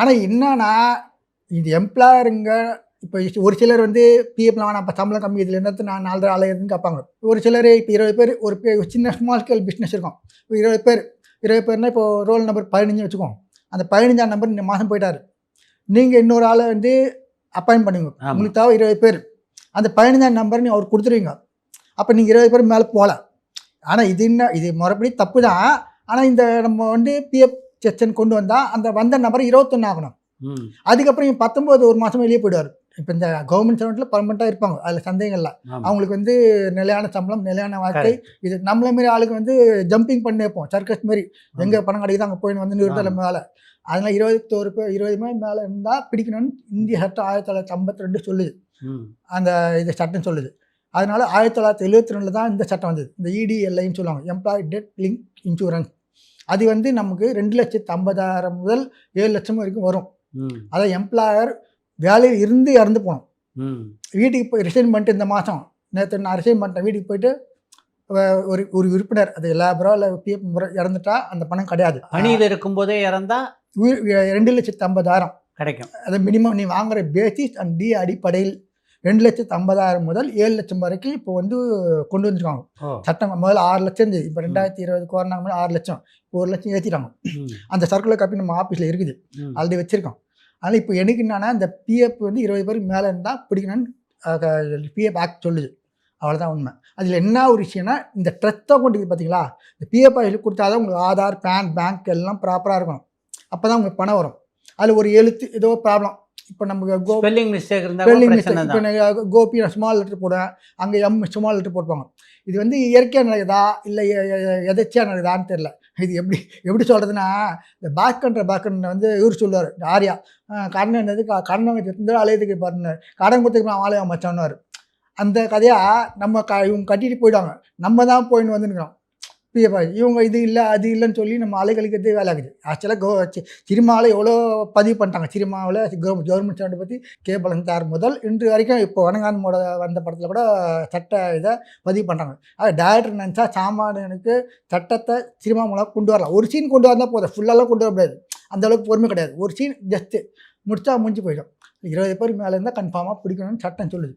ஆனால் என்னன்னா இது எம்ப்ளாயருங்க இப்போ ஒரு சிலர் வந்து பிஎஃப்ல வேணாம், அப்போ சம்பளம் கம்மி, இதில் என்னத்து நான் 4 ஆளாயிருதுன்னு கேட்பாங்க. ஒரு சிலர் இப்போ 20 பேர் ஒரு சின்ன ஸ்மால் ஸ்கேல் பிஸ்னஸ் இருக்கும். இப்போ 20 பேர்னா இப்போ ரோல் நம்பர் 15 வச்சுக்கோங்க. அந்த 15ஆம் நம்பர் இந்த மாதம் போயிட்டார். நீங்கள் இன்னொரு ஆளை வந்து அப்பாயின்ட் பண்ணுவீங்க. உங்களுக்கு தேவை 20 பேர். அந்த 15ஆம் நம்பர் நீங்கள் அவர் கொடுத்துருவீங்க. அப்போ நீங்கள் 20 பேர் மேலே போகல. ஆனால் இது முறைப்படி தப்பு தான். ஆனால் இந்த நம்ம வந்து பிஎஃப் செக்ஷன் கொண்டு வந்தால் அந்த வந்த நம்பர் 21 ஆகணும். அதுக்கப்புறம் 19 ஒரு மாதம் வெளியே போயிடுவார். இப்போ இந்த கவர்மெண்ட் சர்வெண்ட்டில் பர்மனெண்ட்டாக இருப்பாங்க, அதில் சந்தேகம் இல்லை. அவங்களுக்கு வந்து நிலையான சம்பளம், நிலையான வாழ்க்கை. இது நம்மள மாரி ஆளுக்கு வந்து ஜம்பிங் பண்ணி வைப்போம், சர்க்கஸ் மாரி. எங்கே பணம் கிடைக்குது அங்கே போய் வந்து நிறுத்தல மேலே. அதனால் 21 பேர் 20 மேலே இருந்தால் பிடிக்கணும்னு இந்திய சட்டம் 1952 சொல்லுது. அந்த இது சட்டம் சொல்லுது. அதனால 1972 தான் இந்த சட்டம் வந்தது. இந்த இடிஎல்ஐன்னு சொல்லுவாங்க, எம்ப்ளாயி டெத் லிங்க் இன்சூரன்ஸ். அது வந்து நமக்கு 2,50,000 முதல் 7 லட்சம் வரைக்கும் வரும். அதான் எம்ப்ளாயர் வேலையில் இருந்து இறந்து போகணும். வீட்டுக்கு போய் ரிசைன் பண்ணிட்டு இந்த மாதம் நேற்று நான் ரிசைன் பண்ணிட்டேன், வீட்டுக்கு போயிட்டு ஒரு உறுப்பினர் அது லேபரோ இல்லை பிஎஃப் முறை இறந்துட்டா அந்த பணம் கிடையாது. பணியில் இருக்கும்போதே இறந்தா 2,50,000 கிடைக்கும். அது மினிமம் நீ வாங்குற பேசிஸ் அண்ட் டி அடிப்படையில் 2,50,000 முதல் 7 லட்சம் வரைக்கும் இப்போ வந்து கொண்டு வந்துருக்காங்க சட்டம். முதல்ல 6 லட்சம் இருந்தது. இப்போ 2020 கொரோனா மேலே 6 லட்சம், இப்போ 1 லட்சம் ஏற்றிட்டாங்க. அந்த சர்க்குலர் காப்பி நம்ம ஆஃபீஸில் இருக்குது, ஆல்ரெடி வச்சுருக்கோம். அதனால் இப்போ எனக்கு என்னன்னா இந்த பிஎஃப் வந்து 20 பேருக்கு மேலே இருந்தால் பிடிக்கணும்னு பிஎஃப் ஆக்ட் சொல்லுது. அவ்வளோதான் உண்மை. அதில் என்ன ஒரு விஷயம்னா இந்த ட்ரஸ்ட் அக்கௌண்ட் இருக்குது பார்த்தீங்களா, இந்த பிஎஃப் ஆஃபீஸில் கொடுத்தா தான் உங்களுக்கு ஆதார், பேன், பேங்க் எல்லாம் ப்ராப்பராக இருக்கணும். அப்போ தான் உங்களுக்கு பணம் வரும். அதில் ஒரு எழுத்து ஏதோ ப்ராப்ளம், இப்போ நமக்கு ஸ்பெல்லிங் மிஸ்டேக் இப்போ கோபி ஸ்மால் லெட்டர் போடுவேன், அங்கே எம் ஸ்மால் லெட்டர் போட்டுப்பாங்க. இது வந்து இயற்கையாக நடக்குதா இல்லை எதாச்சியாக நடக்குதான்னு தெரில. இது எப்படி சொல்கிறதுனா, இந்த பேக்கன்ற வந்து இவர் சொல்லுவார் ஆர்யா, கடன் என்னது கடன் வாங்க அலையதுக்கு பாருங்க, கடன் கொடுத்துக்கு ஆலய மச்சான்னுவார். அந்த கதையாக நம்ம இவங்க கட்டிட்டு போயிடுவாங்க, நம்ம தான் போயின்னு வந்துருக்கிறோம். பிஎஃப் இவங்க இது இல்லை அது இல்லைன்னு சொல்லி நம்ம அலைக்கழிக்கிறதே வேலை ஆகுது. ஆக்சுவலாக சினிமாவில் எவ்வளோ பதிவு பண்ணிட்டாங்க. சினிமாவில் கவர்மெண்ட் சட்டை பற்றி கேபலந்தார் முதல் இன்று வரைக்கும் இப்போ வணங்கான்மோட வந்த படத்தில் கூட சட்ட இதை பதிவு பண்ணுறாங்க. அது டேரக்டர் நினச்சா சாமானியனுக்கு சட்டத்தை சினிமா மூலம் கொண்டு வரலாம். ஒரு சீன் கொண்டு வந்தால் போதும், ஃபுல்லாலாம் கொண்டு வர முடியாது, அந்தளவுக்கு பொறுமை கிடையாது. ஒரு சீன் ஜஸ்ட்டு முடிச்சா முடிஞ்சு போயிடும். 20 பேர் மேலே இருந்தால் கன்ஃபார்மாக பிடிக்கணும்னு சட்டம் சொல்லுது.